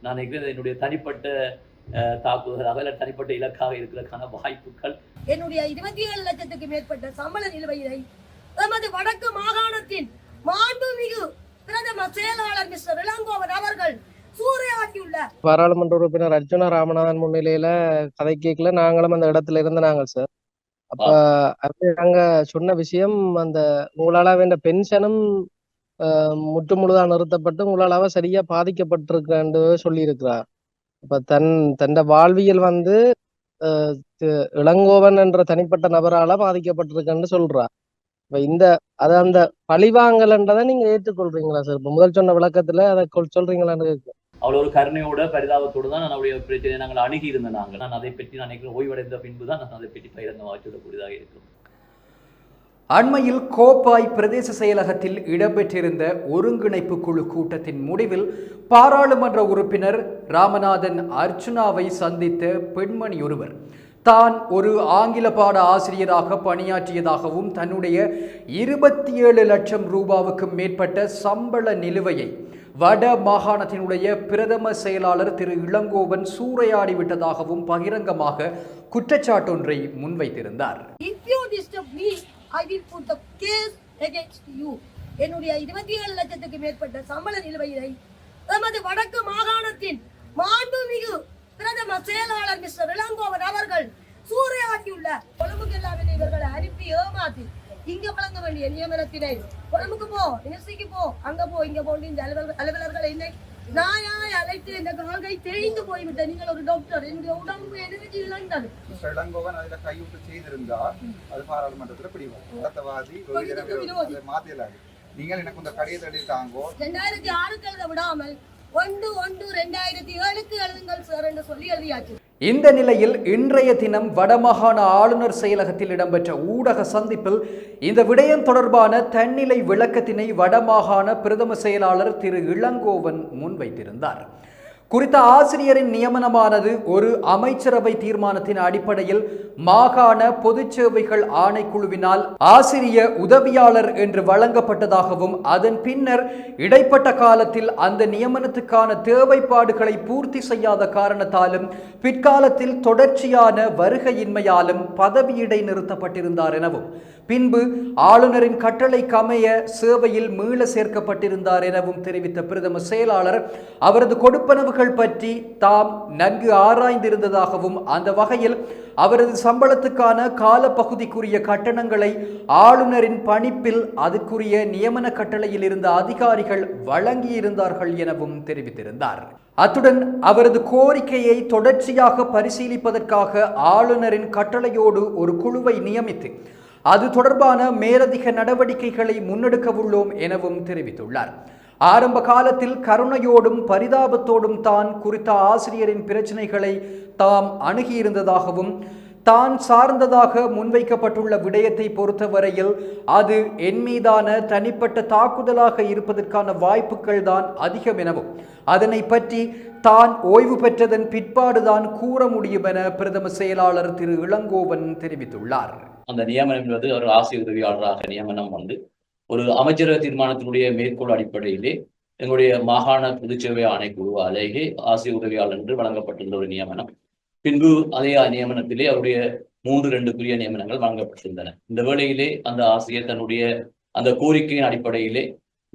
நான் நினைக்கிறேன் என்னுடைய தனிப்பட்ட தாக்குதலாக இல்லை தனிப்பட்ட இலக்காக இருக்கிறதுக்கான வாய்ப்புகள். என்னுடைய 27 லட்சத்துக்கு மேற்பட்ட சம்பள நிலுவையை எமது வடக்கு மாகாணத்தின் மாண்புமிகு பிரதம செயலாளர் மிஸ்டர் இளங்கோவன் அவர்கள் சூறையாற்றியுள்ள பாராளுமன்ற உறுப்பினர் அர்ஜுனா ராமநாதன் முன்னிலையில கதை கேட்கல நாங்களும் அந்த இடத்துல இருந்து நாங்கள் சார். அப்ப நாங்க சொன்ன விஷயம் அந்த உங்களால வேண்ட பென்ஷனும் முற்று முழுதா நிறுத்தப்பட்டு உங்களால சரியா பாதிக்கப்பட்டிருக்கன்னு சொல்லி இருக்கிறார். அப்ப தன் வாழ்வியல் வந்து இளங்கோவன் என்ற தனிப்பட்ட நபரால பாதிக்கப்பட்டிருக்குன்னு சொல்றா. இப்ப அந்த பழிவாங்கல்ன்றதை நீங்க ஏற்றுக்கொள்றீங்களா சார்? இப்ப முதல் சொன்ன விளக்கத்துல அதை சொல்றீங்களான்னு அவ்வளோ ஒரு கருணையோட பரிதாபத்தோடு தான் நான் அவருடைய பிரச்சனையை நாங்கள் அணுகி இருந்த நான் அதை பற்றி நான் நினைக்கிறேன் ஓய்வடைந்த பின்பு தான் நான் அதை பற்றி பகிரங்கமாக சொல்லக்கூடியதாக இருக்கும். அண்மையில் கோப்பாய் பிரதேச செயலகத்தில் இடம்பெற்றிருந்த ஒருங்கிணைப்பு குழு கூட்டத்தின் முடிவில் பாராளுமன்ற உறுப்பினர் ராமநாதன் அர்ச்சுனாவை சந்தித்த பெண்மணி ஒருவர் தான் ஒரு ஆங்கில பாட ஆசிரியராக பணியாற்றியதாகவும் தன்னுடைய 27 லட்சம் ரூபாவுக்கு மேற்பட்ட சம்பள நிலுவையை வட மாகாணத்தினுடைய பிரதம செயலாளர் திரு இளங்கோவன் சூறையாடிவிட்டதாகவும் பகிரங்கமாக குற்றச்சாட்டொன்றை முன்வைத்திருந்தார். I will put the case against you. என்னுடைய 27 லட்சத்துக்கு மேற்பட்ட சம்பள நிலுவையை எமது வடக்கு மாகாணத்தின் மாண்புமிகு பிரதம செயலாளர் மிஸ்டர் இளங்கோவன் அவர்கள் சூறையாற்றியுள்ள கொழும்புக்கெல்லாம் இவர்களை அனுப்பி ஏமாத்தி இங்க வழங்க வேண்டிய நியமனத்தினை கொழும்புக்கு போ, நிகழ்ச்சிக்கு போ, அங்க போ, இங்க போ, இந்த அலுவலர்கள் என்னை நாயாய் அழைத்து இந்த கால்கை தேய்ந்து போய்விட்ட. நீங்கள் ஒரு டாக்டர், என்னுடைய உடம்பு எனர்ஜி இழந்தது. இளங்கோவன் அதுல கையூட்டு செய்திருந்தார். அது பாராளுமன்றத்துல பிடிவாதம் மாத்தியலாது. நீங்கள் எனக்கு இந்த கடிதத்தை எழுதிட்டாங்கோ 2006 எழுத விடாமல் 1/1/2007 எழுதுங்கள் சார் என்று சொல்லி எழுதியாச்சு. இந்த நிலையில் இன்றைய தினம் வடமாகாண ஆளுநர் செயலகத்தில் இடம்பெற்ற ஊடக சந்திப்பில் இந்த விடயம் தொடர்பான தன்னிலை விளக்கத்தினை வடமாகாண பிரதம செயலாளர் திரு இளங்கோவன் முன்வைத்திருந்தார். குறித்த ஆசிரியரின் நியமனமானது ஒரு அமைச்சரவை தீர்மானத்தின் அடிப்படையில் மாகாண பொதுச் சேவைகள் ஆணைக்குழுவினால் ஆசிரிய உதவியாளர் என்று வழங்கப்பட்டதாகவும் அதன் பின்னர் இடைப்பட்ட காலத்தில் அந்த நியமனத்துக்கான தேவைப்பாடுகளை பூர்த்தி செய்யாத காரணத்தாலும் பிற்காலத்தில் தொடர்ச்சியான வருகையின்மையாலும் பதவி இடைநிறுத்தப்பட்டிருந்தார் எனவும் பின்பு ஆளுநரின் கட்டளைக்கமைய சேவையில் மீள சேர்க்கப்பட்டிருந்தார் எனவும் தெரிவித்த பிரதம செயலாளர் அவரது கொடுப்பனவுகள் பற்றி தாம் நன்கு ஆராய்ந்திருந்ததாகவும் அந்த வகையில் அவரது சம்பளத்துக்கான காலப்பகுதிக்குரிய கட்டணங்களை ஆளுநரின் பணிப்பில் அதற்குரிய நியமன கட்டளையில் இருந்த அதிகாரிகள் வழங்கியிருந்தார்கள் எனவும் தெரிவித்திருந்தார். அத்துடன் அவரது கோரிக்கையை தொடர்ச்சியாக பரிசீலிப்பதற்காக ஆளுநரின் கட்டளையோடு ஒரு குழுவை நியமித்து அது தொடர்பான மேலதிக நடவடிக்கைகளை முன்னெடுக்கவுள்ளோம் எனவும் தெரிவித்துள்ளார். ஆரம்ப காலத்தில் கருணையோடும் பரிதாபத்தோடும் தான் குறித்த ஆசிரியரின் பிரச்சனைகளை தாம் அணுகியிருந்ததாகவும் தான் சார்ந்ததாக முன்வைக்கப்பட்டுள்ள விடயத்தை பொறுத்தவரையில் அது என் மீதான தனிப்பட்ட தாக்குதலாக இருப்பதற்கான வாய்ப்புகள் தான் அதிகம் எனவும் அதனை பற்றி தான் ஓய்வு பெற்றதன் பிற்பாடுதான் கூற முடியும் என பிரதம செயலாளர் திரு இளங்கோவன் தெரிவித்துள்ளார். அந்த நியமனம் என்பது ஒரு ஆசிரியர் உதவியாளராக நியமனம் ஒரு அமைச்சரவை தீர்மானத்தினுடைய மேற்கோள் அடிப்படையிலே எங்களுடைய மாகாண பொதுச்சேவை ஆணைக்குழுவாலேயே ஆசிரியர் உதவியாளர் என்று வழங்கப்பட்டிருந்த ஒரு நியமனம். பின்பு அதே நியமனத்திலே அவருடைய 3 நியமனங்கள் வழங்கப்பட்டிருந்தன. இந்த வேளையிலே அந்த ஆசிரியர் தன்னுடைய அந்த கோரிக்கையின் அடிப்படையிலே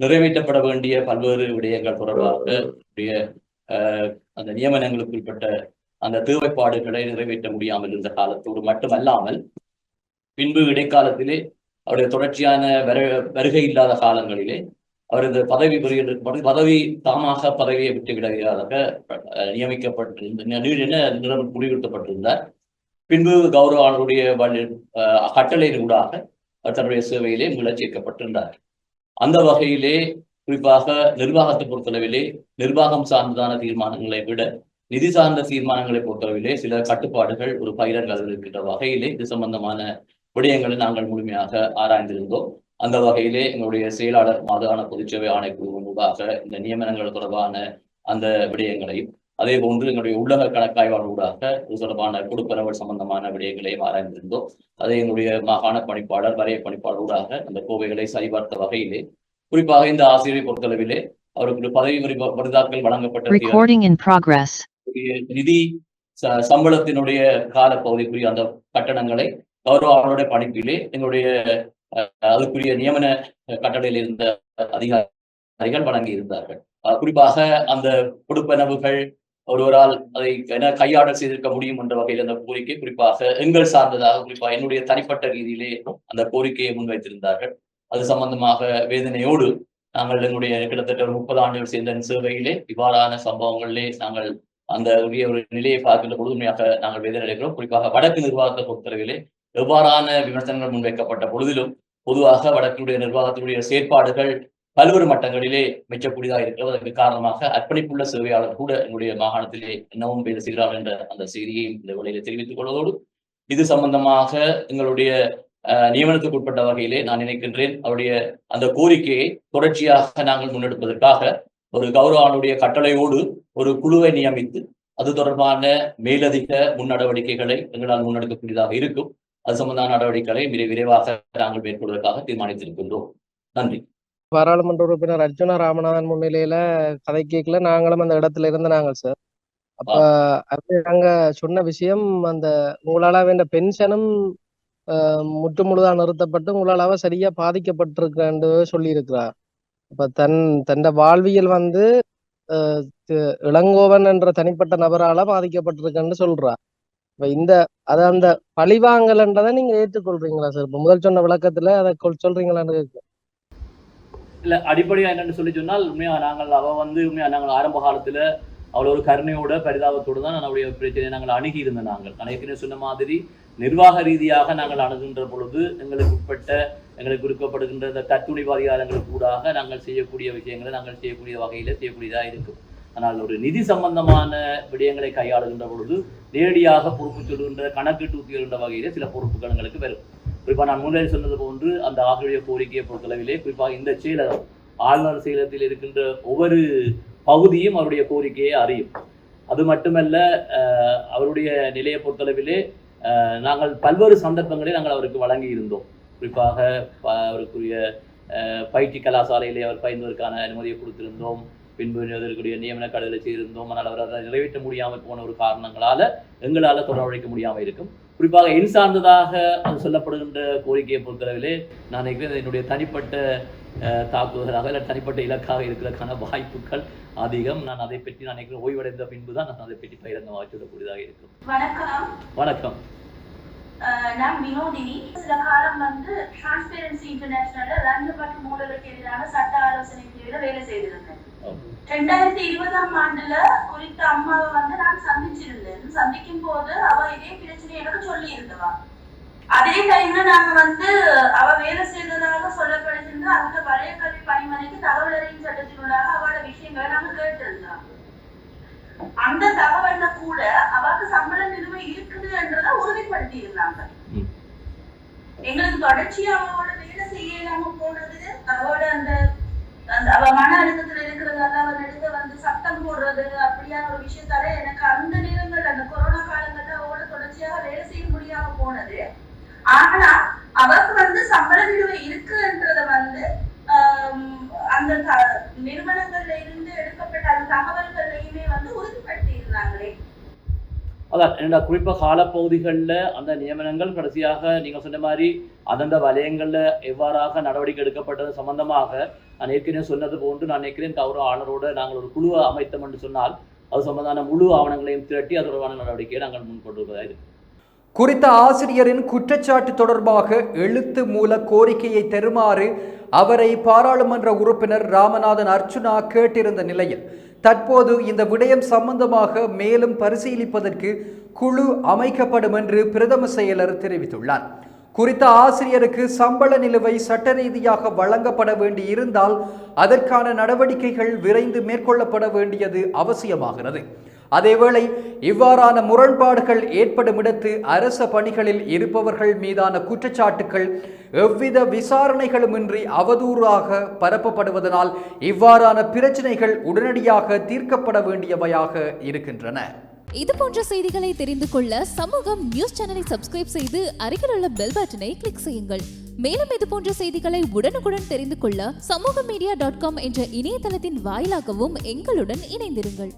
நிறைவேற்றப்பட வேண்டிய பல்வேறு விடயங்கள் தொடர்பாக அந்த நியமனங்களுக்கு உட்பட்ட அந்த தேவைப்பாடுகளை நிறைவேற்ற முடியாமல் இருந்த காலத்தோடு மட்டுமல்லாமல் பின்பு இடைக்காலத்திலே அவருடைய தொடர்ச்சியான வருகை இல்லாத காலங்களிலே அவரது பதவி தாமாக பதவியை விட்டு விடுவதாக நியமிக்கப்பட்டிருந்த முடிவுறுத்தப்பட்டிருந்தார். பின்பு கௌரவ ஆளுடைய கட்டளையின் ஊடாக தன்னுடைய சேவையிலே மீளச் சேர்க்கப்பட்டிருந்தார். அந்த வகையிலே குறிப்பாக நிர்வாகத்தை பொறுத்தளவிலே நிர்வாகம் சார்ந்ததான தீர்மானங்களை விட நிதி சார்ந்த தீர்மானங்களை பொறுத்தளவிலே சில கட்டுப்பாடுகள் ஒரு பகிரங்கள் இருக்கின்ற வகையிலே இது சம்பந்தமான விடயங்களை நாங்கள் முழுமையாக ஆராய்ந்திருந்தோம். அந்த வகையிலே எங்களுடைய செயலாளர் மாகாண பொதுச்சேவை ஆணைக்குழு ஊடாக இந்த நியமனங்கள் தொடர்பான அந்த விடயங்களையும் அதே போன்று எங்களுடைய உள்ளக கணக்காய்வாளர் ஊடாக இது தொடர்பான கொடுப்பனவல் சம்பந்தமான விடயங்களையும் ஆராய்ந்திருந்தோம். அதை எங்களுடைய மாகாண பணிப்பாளர் வரைய பணிப்பாளர் ஊடாக அந்த கோவைகளை சரிபார்த்த வகையிலே குறிப்பாக இந்த ஆசிரியரை பொறுத்தளவிலே அவருக்கு பதவி விருதாக்கள் வழங்கப்பட்ட Recording in progress. நிதி சம்பளத்தினுடைய காலப்பகுதிக்குரிய அந்த கட்டணங்களை கௌரவ ஆளுடைய பணிப்பிலே எங்களுடைய அதுக்குரிய நியமன கட்டளையில் இருந்த அதிகாரிகள் வழங்கி இருந்தார்கள். குறிப்பாக அந்த கொடுப்பனவுகள் ஒருவரால் அதை கையாடல் செய்திருக்க முடியும் என்ற வகையில் அந்த கோரிக்கை குறிப்பாக எங்கள் சார்ந்ததாக குறிப்பாக என்னுடைய தனிப்பட்ட ரீதியிலே அந்த கோரிக்கையை முன்வைத்திருந்தார்கள். அது சம்பந்தமாக வேதனையோடு நாங்கள் எங்களுடைய கிட்டத்தட்ட ஒரு 30 ஆண்டுகள் சேர்ந்த சேவையிலே இவ்வாறான சம்பவங்களிலே நாங்கள் அந்த உரிய ஒரு நிலையை பார்க்கின்ற முழுமையாக நாங்கள் வேதனை அடைகிறோம். குறிப்பாக வடக்கு நிர்வாகத்தை பொறுத்தளவிலே எவ்வாறான விமர்சனங்கள் முன்வைக்கப்பட்ட பொழுதிலும் பொதுவாக வடக்குடைய நிர்வாகத்தினுடைய செயற்பாடுகள் பல்வேறு மட்டங்களிலே மெச்சக்கூடியதாக இருக்கிறது. அதற்கு காரணமாக அர்ப்பணிப்புள்ள சேவையாளர் கூட என்னுடைய மாகாணத்திலே என்னவும் வேலை செய்கிறார்கள் என்ற அந்த செய்தியை இந்த வேளையிலே தெரிவித்துக் கொள்வதோடு இது சம்பந்தமாக எங்களுடைய நியமனத்துக்கு உட்பட்ட வகையிலே நான் நினைக்கின்றேன் அவருடைய அந்த கோரிக்கையை தொடர்ச்சியாக நாங்கள் முன்னெடுப்பதற்காக ஒரு கௌரவானுடைய கட்டளையோடு ஒரு குழுவை நியமித்து அது தொடர்பான மேலதிக முன்னடவடிக்கைகளை எங்களால் முன்னெடுக்கக்கூடியதாக இருக்கும். அது சம்பந்தமான நடவடிக்கைகளை மிக விரைவாக நாங்கள் மேற்கொள்வதற்காக தீர்மானித்திருக்கின்றோம். நன்றி. பாராளுமன்ற உறுப்பினர் அர்ஜுனா ராமநாதன் முன்னிலையில கதை கேட்கல நாங்களும் அந்த இடத்துல இருந்து நாங்கள் சார். அப்ப அங்க சொன்ன விஷயம் அந்த உங்களால வேண்ட பென்ஷனும் முற்று முழுதா நிறுத்தப்பட்டு உங்களால சரியா பாதிக்கப்பட்டிருக்கன்னு சொல்லி இருக்கிறார். அப்ப தன் வாழ்வியல் வந்து இளங்கோவன் என்ற தனிப்பட்ட நபரால பாதிக்கப்பட்டிருக்கன்னு சொல்றா. இப்ப அந்த பழிவாங்கல்ன்றதை நீங்க ஏற்றுக்கொள்றீங்களா சார்? இப்ப முதல் சொன்ன விளக்கத்துல அதை சொல்றீங்களான்னு இல்ல அடிப்படையா என்னன்னு சொல்லி சொன்னால் உண்மையா நாங்கள் உண்மையா நாங்கள் ஆரம்ப காலத்துல அவ்வளோ ஒரு கருணையோட பரிதாபத்தோடு தான் நம்முடைய பிரச்சனையை நாங்கள் அணுகி இருந்த நாங்கள் ஏற்கனவே சொன்ன மாதிரி நிர்வாக ரீதியாக நாங்கள் அணுகின்ற பொழுது எங்களுக்கு கொடுக்கப்படுகின்ற இந்த தத்துணிவு அதிகாரங்களுக்கு கூடாக நாங்கள் செய்யக்கூடிய விஷயங்களை நாங்கள் செய்யக்கூடிய வகையில செய்யக்கூடியதாக இருக்கும். ஆனால் ஒரு நிதி சம்பந்தமான விடயங்களை கையாளுகின்ற பொழுது நேரடியாக பொறுப்பு சொல்கின்ற கணக்கீட்டு உத்தியோகின்ற வகையிலே சில பொறுப்புகள் எங்களுக்கு வரும். குறிப்பாக நான் முன்னே சொன்னது போன்று அந்த ஆசிரிய கோரிக்கையை பொறுத்தளவிலே குறிப்பாக இந்த செயலகம் ஆளுநர் செயலகத்தில் இருக்கின்ற ஒவ்வொரு பகுதியும் அவருடைய கோரிக்கையை அறியும். அது மட்டுமல்ல அவருடைய நிலையை பொறுத்தளவிலே நாங்கள் பல்வேறு சந்தர்ப்பங்களை நாங்கள் அவருக்கு வழங்கி இருந்தோம். குறிப்பாக அவருக்குரிய பயிற்சி கலாசாலையிலே அவர் பயிர்ந்ததற்கான அனுமதியை கொடுத்திருந்தோம். பின்பு அதற்குரிய நியமன கடலை செய்திருந்தோம். ஆனால் அவர் அதை நிறைவேற்ற முடியாமல் போன ஒரு காரணங்களால எங்களால் தொடர்பழைக்க முடியாமல் இருக்கும். குறிப்பாக என் சார்ந்ததாக அது சொல்லப்படுகின்ற கோரிக்கையை பொறுத்தளவிலே நான் நினைக்கிறேன் என்னுடைய தனிப்பட்ட தாக்குதலாக இல்லை தனிப்பட்ட இலக்காக இருக்கிறதுக்கான வாய்ப்புகள் அதிகம். நான் அதை பற்றி நான் நினைக்கிறேன் ஓய்வடைந்த பின்பு தான் நான் அதை பற்றி பகிரங்கமாக சொல்லக்கூடியதாக இருக்கும். வணக்கம். நான் வினோதினி. சில காலம் டிரான்ஸ்பேரன்சி இன்டர்நேஷனல்ல ரன் மற்றும் ஊழலுக்கு எதிரான சட்ட ஆலோசனை பிரிவுல வேலை செய்திருந்தேன். 2020ஆம் ஆண்டுல குறித்த அம்மாவை நான் சந்திச்சிருந்தேன். சந்திக்கும் போது அவ இதே பிரச்சனை எனக்கு சொல்லி இருந்தவா. அதே டைம்ல நாங்க அவ வேலை செய்ததாக சொல்லப்படுகின்ற அந்த வலய கல்வி பணிமனைக்கு தகவல் அறியும் சட்டத்தினுள்ளாக அவளோட விஷயங்களை நாங்க கேட்டிருந்தோம். அந்த தகவல்ல கூட அவருக்கு சம்பள நிலுவை இருக்குது என்றதை உறுதிப்படுத்தி இருந்தாங்க. எங்களுக்கு தொடர்ச்சியா அவளோட வேலை செய்ய இல்லாம போனது, அவளோட அந்த அவ மன அழுத்தத்துல இருக்கிறதால அவன் எடுத்து சத்தம் போடுறது அப்படியான ஒரு விஷயத்தால எனக்கு அந்த நேரங்கள் அந்த கொரோனா காலங்கள்ல அவளோட தொடர்ச்சியாக வேலை செய்ய முடியாம போனது. ஆனா அவருக்கு சம்பள நிலுவை இருக்குன்றத அந்த நிறுவனங்கள்ல இருந்து எடுக்கப்பட்ட அந்த தகவல்களையுமே உறுதிப்படுத்தி இருந்தாங்களே. அதான் குறிப்பாக காலப்பகுதிகளில் அந்த நியமனங்கள் கடைசியாக நீங்கள் சொன்ன மாதிரி அந்தந்த வலயங்களில் எவ்வாறாக நடவடிக்கை எடுக்கப்பட்டது சம்பந்தமாக நான் ஏற்கனவே சொன்னது போன்று நான் நினைக்கிறேன் கௌரவ ஆளுநரோடு நாங்கள் ஒரு குழுவை அமைத்தோம் என்று சொன்னால் அது சம்பந்தமான முழு ஆவணங்களையும் திரட்டி அது தொடர்பான நடவடிக்கையை நாங்கள் முன்கொண்டு வருவதாக இருக்கு. குறித்த ஆசிரியரின் குற்றச்சாட்டு தொடர்பாக எழுத்து மூல கோரிக்கையை தருமாறு அவரை பாராளுமன்ற உறுப்பினர் ராமநாதன் அர்ச்சுனா கேட்டிருந்த நிலையில் தற்போது இந்த விடயம் சம்பந்தமாக மேலும் பரிசீலிப்பதற்கு குழு அமைக்கப்படும் என்று பிரதம செயலர் தெரிவித்துள்ளார். குறித்த ஆசிரியருக்கு சம்பள நிலுவை சட்ட ரீதியாக வழங்கப்பட வேண்டி இருந்தால் அதற்கான நடவடிக்கைகள் விரைந்து மேற்கொள்ளப்பட வேண்டியது அவசியமாகிறது. அதேவேளை இவ்வாறான முரண்பாடுகள் ஏற்படும் இடத்து அரச பணிகளில் இருப்பவர்கள் மீதான குற்றச்சாட்டுகள் எவ்வித விசாரணைகளுமின்றி அவதூறாக பரப்பப்படுவதனால் இவ்வாறான பிரச்சனைகள் உடனடியாக தீர்க்கப்பட வேண்டியவையாக இருக்கின்றன. இது போன்ற செய்திகளை தெரிந்து கொள்ள சமூகம் நியூஸ் சேனலை சப்ஸ்கிரைப் செய்து அருகில் உள்ள பெல் பட்டனை கிளிக் செய்யுங்கள். மேலும் இது போன்ற செய்திகளை உடனுக்குடன் தெரிந்து கொள்ள சமூகமீடியா.com என்ற இணையதளத்தின் வாயிலாகவும் எங்களுடன் இணைந்திருங்கள்.